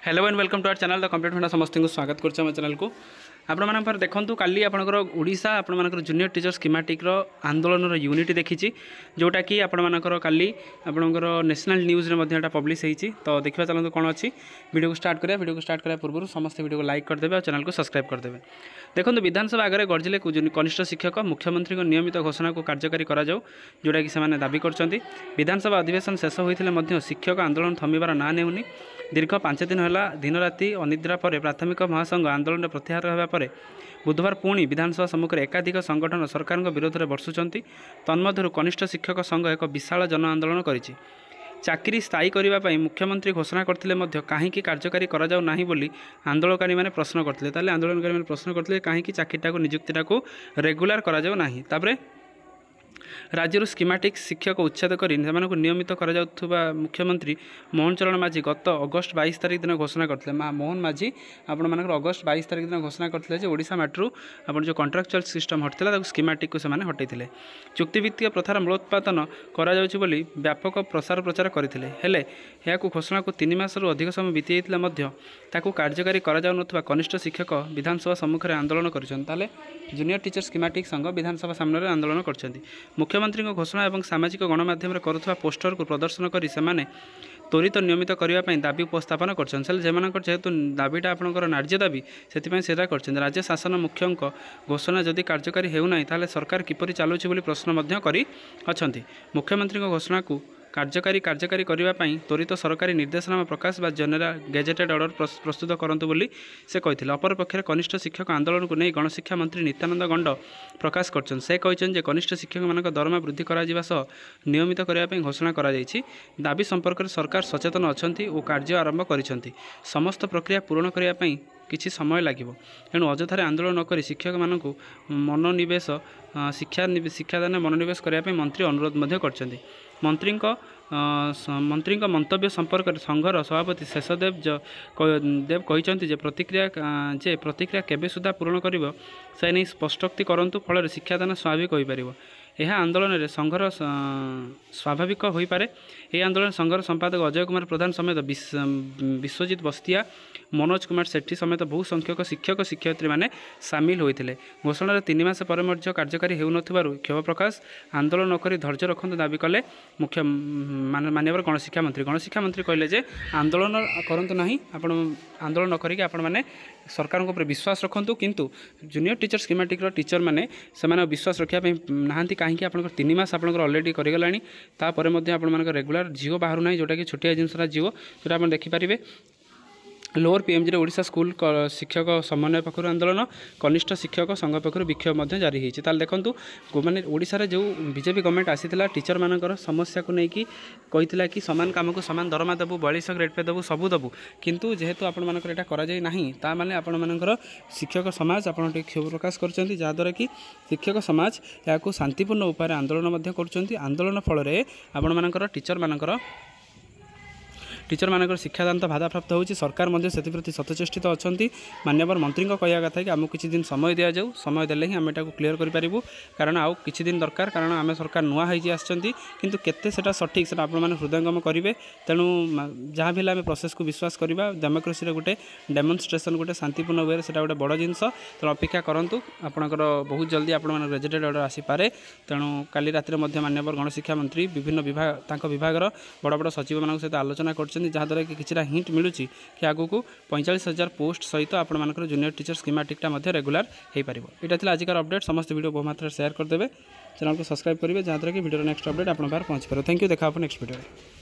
Hello and welcome to our channel the complete funda समस्त को स्वागत करम चैनल को आपंकर देखूँ काली आपंकर ओडिशा आपंकर जूनियर टीचर स्कीमेटिक आंदोलन यूनिट देखी जोटा कि आपंकर काली आपंकर नेशनल न्यूज में पब्लिश होती तो देखा चलते कौन अच्छी वीडियो को स्टार्ट करा पूर्व समस्त वीडियो को लाइक करदे और चैनल को सब्सक्राइब करदे। देखो विधानसभा आगे गर्जिले कनिष्ठ शिक्षक मुख्यमंत्री नियमित घोषणा को कार्यकारी करा जोटा कि से दाबी कर विधानसभा अधिवेशन शेष होते शिक्षक आंदोलन थमिबार ना नेउनी दीर्घ 5 दिन है दिन राति अनिद्रा पर प्राथमिक महासंघ आंदोलन में प्रत्याहार होगा पर बुधवार पुणी विधानसभा सम्मुखें एकाधिक संगठन सरकार विरोध में बर्षुंट तन्मध्य कनिष्ठ शिक्षक संघ एक विशाल जन आंदोलन करिछि। चाकरी स्थायी करने मुख्यमंत्री घोषणा करते कहीं कार्यकारी करा बोली आंदोलनकारी मैंने प्रश्न करते आंदोलनकारी मैंने प्रश्न करते कहीं चाकरीटा को नियुक्तिटा को रेगुलार करा राज्य स्कीमेटिक शिक्षक उच्छेद कर नियमित करा मुख्यमंत्री मोहन चरण माझी गत अगस्ट 22 तारिख दिन घोषणा करते मोहन माझी आपण अगस्ट 22 तारिख दिन घोषणा करते ओडिशा मेट्रो आपण जो कॉन्ट्रैक्चुअल सिस्टम हटता स्कीमेटिक को सेमाने हटैथिले चुक्तिभित्तिक प्रथार मूलोत्पादन करा व्यापक प्रसार प्रचार करते हेले या घोषणा को 3 मासरू अधिक समय बीती जाता कार्यकारी करा कनिष्ठ शिक्षक विधानसभा सम्मुखें आंदोलन कर जूनियर टीचर स्कीमेटिक संघ विधानसभा सामने आंदोलन कर मुख्यमंत्री घोषणा और सामाजिक गणमाध्यम करुवा पोस्टर को प्रदर्शन कर त्वरित नियमित करने दाबी उपस्थापन करेतु दाबीटा आपंकर न्याय्य दाबी से राज्य शासन मुख्य घोषणा जदि कार्यकारी होना ताले सरकार किपरि चलुछि प्रश्न कर मुख्यमंत्री घोषणा को कार्यकारी करने त्वरित सरकारी निर्देशनामा प्रकाश बा जनरल गेजेटेड ऑर्डर प्रस्तुत करंतु बोली से कही। अपर पक्षे कनिष्ठ शिक्षक आंदोलन को नहीं गणशिक्षा मंत्री नित्यानंद गंड प्रकाश कर से कहते कनिष्ठ शिक्षक मान दरमा वृद्धि करा नियमित करने घोषणा करा दाबी संपर्क में सरकार सचेतन अच्छा और कार्य आरंभ कर समस्त प्रक्रिया पूरण करने किछि समय लगे तेणु अଯଥାରେ आंदोलन नक शिक्षक मानक मनोनिवेश शिक्षादान मनोनिवेश करने मंत्री अनुरोध कर मंत्री मंतव्य संपर्क में संघर सभापति शेषदेव कहते प्रतिक्रिया केबे सुधा पूरण कर से नहीं स्पष्टोक्ति करंतु फल शिक्षादान स्वाभाविक हो पार यह आंदोलन में संघर स्वाभाविक हो पारे। यह आंदोलन संघर संपादक अजय कुमार प्रधान समेत विश्वजित बस्तिया मनोज कुमार सेठी समेत बहु संख्यक शिक्षक शिक्षयित्री मैंने सामिल होते घोषणार 3 मास पर कार्यकारी हो क्षोभ प्रकाश आंदोलन नक धैर्य रखते दाबी कले मुख्य माननीय गणशिक्षा मंत्री कहले आंदोलन करंतु नहीं आपण आंदोलन न करिक आपण माने सरकार ऊपर विश्वास रखंतु किंतु जूनियर टीचर स्कीमेटिक टीचर मैंने से विश्वास रखापी नहांती कहीं 3 मास आप अलरेडी करगलानी तापर रेगुलर जिओ बाहर ना जोटा कि छोटिया जिनसा जिओ जोटा आप देखिपारे लोअर पीएमजी ओडिशा स्कूल शिक्षक समन्वय पक्षर आंदोलन कनिष्ठ शिक्षक संघ पक्षर विक्षोभ जारी होती देखूँ मैंने ओडिशा जो बीजेपी गवर्नमेंट आसीला टीचर मानकर समस्या को लेकिन कही कि सामान कम को सामान दरमा देवु 42 ग्रेड पे देवु सबू देवु किंतु जेहेतु आपंकर करा मैंने आपंकर शिक्षक समाज आप क्षोभ प्रकाश कर जहाद्वारा कि शिक्षक समाज या शांतिपूर्ण उपाय आंदोलन कर फल आपंकर टीचर मानकर शिक्षादान तो बाधाप्राप्त होती सरकार से सतचेष्टित अच्छा माननीय मंत्री कहवा कथा कि आमको किसी दिन समय दि जाऊ समय देले ही आम एटा क्लीयर करूँ कारण आउ किसी दिन दरकार कारण आम सरकार नुआ किंतु केते सेटा सठिक से आप हृदयंगम करेंगे तेणु जहाँ भी आम प्रोसेस को विश्वास करवा डेमोक्रेसी गोटे डेमोन्स्ट्रेशन गोटे शांतिपूर्ण वे से गोटे बड़ जिनस तेणु अपेक्षा करूँ आपंकर बहुत जल्दी आप गेजेटेड ऑर्डर आसीपे तेणु काली रातिर माननीय गणशिक्षा मंत्री विभिन्न विभाग बड़ बड़ सचिव मान सहित आलोचना कर जहाद्वारा कि किसी हिंट मिलूँ कि आगू को 45,000 पोस्ट सहित आपर जूनियर टीचर स्कीमेटिकटा रेगुलर हो पार। यहाँ थी आजिकार अपडेट समस्त वीडियो बहुत मात्रा शेयर करदे चैनल को सब्सक्राइब करेंगे जहाद्वारा कि वीडियो नेक्स्ट अपडेट आप पहुँच पार। थैंक यू देखा नेक्स्ट वीडियो।